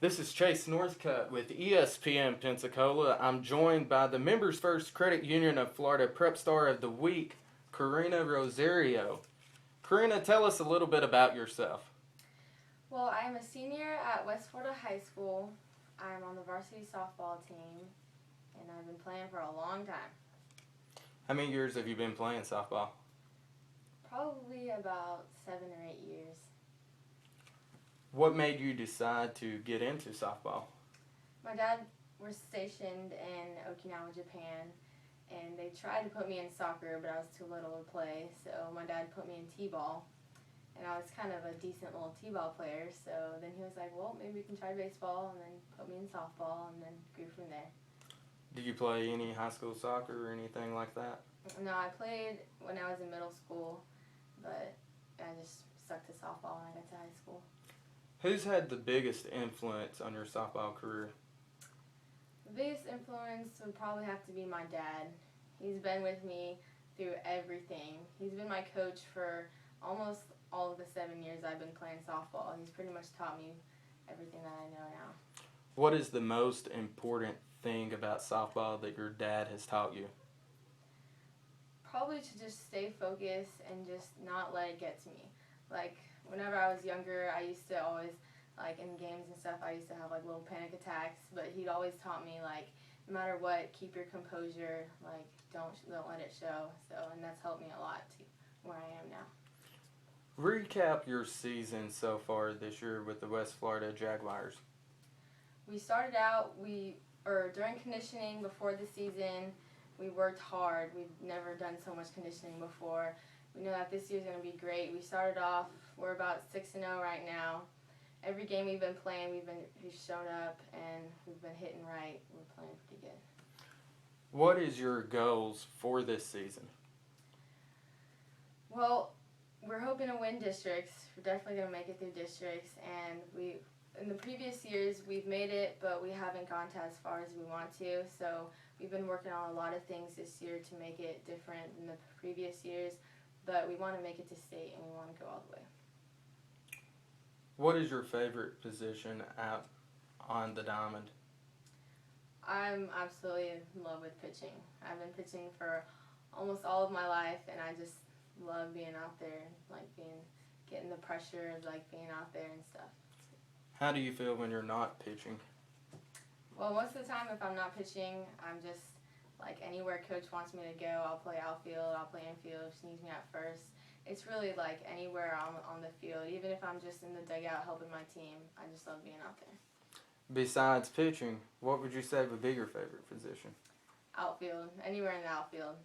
This is Chase Northcutt with ESPN Pensacola. I'm joined by the Members First Credit Union of Florida Prep Star of the Week, Korina Rosario. Korina, tell us a little bit about yourself. Well, I'm a senior at West Florida High School. I'm on the varsity softball team, and I've been playing for a long time. How many years have you been playing softball? Probably about 7 or 8 years. What made you decide to get into softball? My dad was stationed in Okinawa, Japan, and they tried to put me in soccer, but I was too little to play, so my dad put me in t-ball, and I was kind of a decent little t-ball player, so then he was like, well, maybe we can try baseball, and then put me in softball, and then grew from there. Did you play any high school soccer or anything like that? No, I played when I was in middle school, but I just stuck to softball when I got to high school. Who's had the biggest influence on your softball career? The biggest influence would probably have to be my dad. He's been with me through everything. He's been my coach for almost all of the 7 years I've been playing softball. He's pretty much taught me everything that I know now. What is the most important thing about softball that your dad has taught you? Probably to just stay focused and just not let it get to me. Like, whenever I was younger, I used to always, like, in games and stuff, I used to have, like, little panic attacks, but he'd always taught me, like, no matter what, keep your composure, like, don't let it show, so, and that's helped me a lot to where I am now. Recap your season so far this year with the West Florida Jaguars. We started out, during conditioning before the season, we worked hard. We've never done so much conditioning before. We know that this year's going to be great. We started off, we're about 6-0 right now. Every game we've been playing, we've shown up and we've been hitting right. We're playing pretty good. What is your goals for this season? Well, we're hoping to win districts. We're definitely going to make it through districts, and in the previous years we've made it, but we haven't gone to as far as we want to, so we've been working on a lot of things this year to make it different than the previous years, but we want to make it to state and we want to go all the way. What is your favorite position out on the diamond? I'm absolutely in love with pitching. I've been pitching for almost all of my life, and I just love being out there, like getting the pressure of like being out there and stuff. How do you feel when you're not pitching? Well, most of the time if I'm not pitching, I'm just like anywhere coach wants me to go. I'll play outfield, I'll play infield if she needs me at first. It's really like anywhere on the field, even if I'm just in the dugout helping my team. I just love being out there. Besides pitching, what would you say would be your favorite position? Outfield, anywhere in the outfield.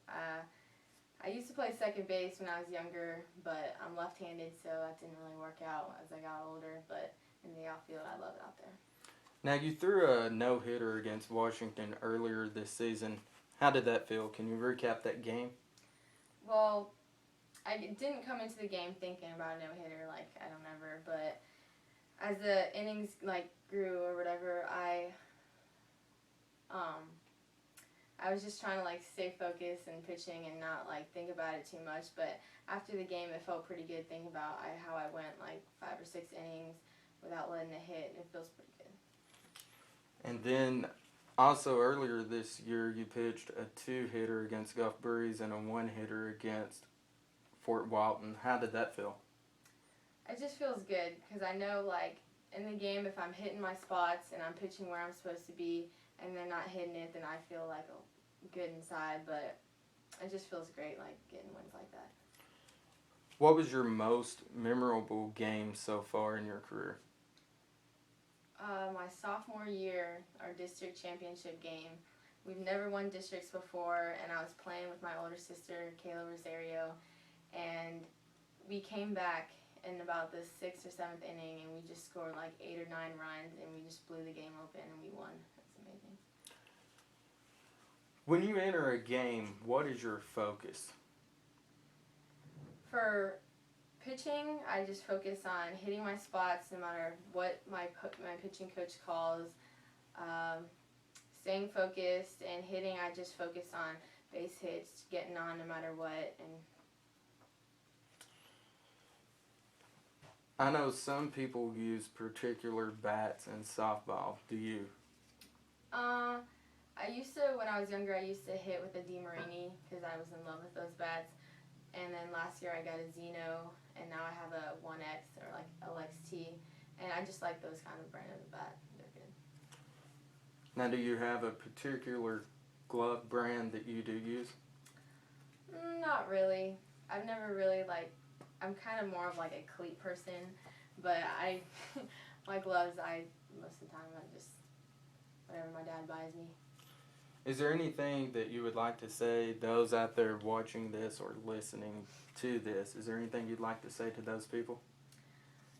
I used to play second base when I was younger, but I'm left-handed, so that didn't really work out as I got older. But in the outfield, I love it out there. Now, you threw a no-hitter against Washington earlier this season. How did that feel? Can you recap that game? Well, I didn't come into the game thinking about a no-hitter, like I don't ever, but as the innings like grew or whatever, I was just trying to like stay focused and pitching and not like think about it too much. But after the game, it felt pretty good thinking about how I went like 5 or 6 innings without letting it hit. It feels pretty good. And then also earlier this year, you pitched a 2-hitter against Gulf Breeze and a 1-hitter against Fort Walton. How did that feel? It just feels good because I know like in the game, if I'm hitting my spots and I'm pitching where I'm supposed to be and they're not hitting it, then I feel like good inside. But it just feels great like getting wins like that. What was your most memorable game so far in your career? My sophomore year, our district championship game. We've never won districts before, and I was playing with my older sister, Korina Rosario, and we came back in about the 6th or 7th inning, and we just scored like 8 or 9 runs, and we just blew the game open, and we won. That's amazing. When you enter a game, what is your focus? For pitching, I just focus on hitting my spots no matter what my pitching coach calls. Staying focused and hitting, I just focus on base hits, getting on no matter what. And I know some people use particular bats in softball. Do you? I used to, when I was younger, I used to hit with a DeMarini because I was in love with those bats. And then last year I got a Zeno, and now I have a 1X or like LXT. And I just like those kind of brand of bat. They're good. Now, do you have a particular glove brand that you do use? Not really. I've never really I'm kind of more of like a cleat person, but my gloves, most of the time I just, whatever my dad buys me. Is there anything that you would like to say, those out there watching this or listening to this, is there anything you'd like to say to those people?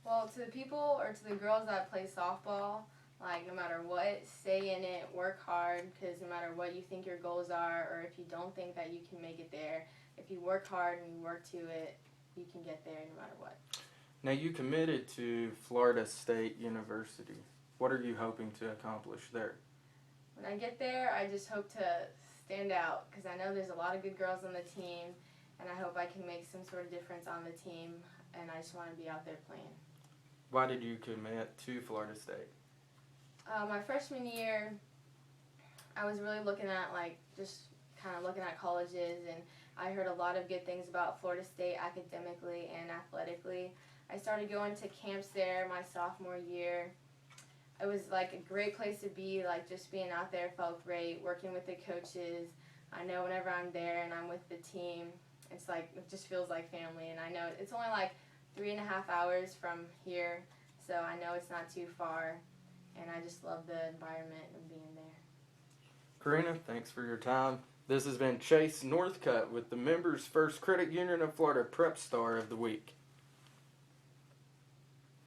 Well, to the people or to the girls that play softball, like no matter what, stay in it, work hard, because no matter what you think your goals are, or if you don't think that you can make it there, if you work hard and you work to it, you can get there no matter what. Now, you committed to Florida State University. What are you hoping to accomplish there? When I get there, I just hope to stand out, because I know there's a lot of good girls on the team, and I hope I can make some sort of difference on the team, and I just want to be out there playing. Why did you commit to Florida State? My freshman year, I was really looking at just kind of looking at colleges, and I heard a lot of good things about Florida State academically and athletically. I started going to camps there my sophomore year. It was like a great place to be, just being out there felt great, working with the coaches. I know whenever I'm there and I'm with the team, it's it just feels like family, and I know it's only 3.5 hours from here, so I know it's not too far, and I just love the environment and being there. Korina, thanks for your time. This has been Chase Northcutt with the Members First Credit Union of Florida Prep Star of the Week.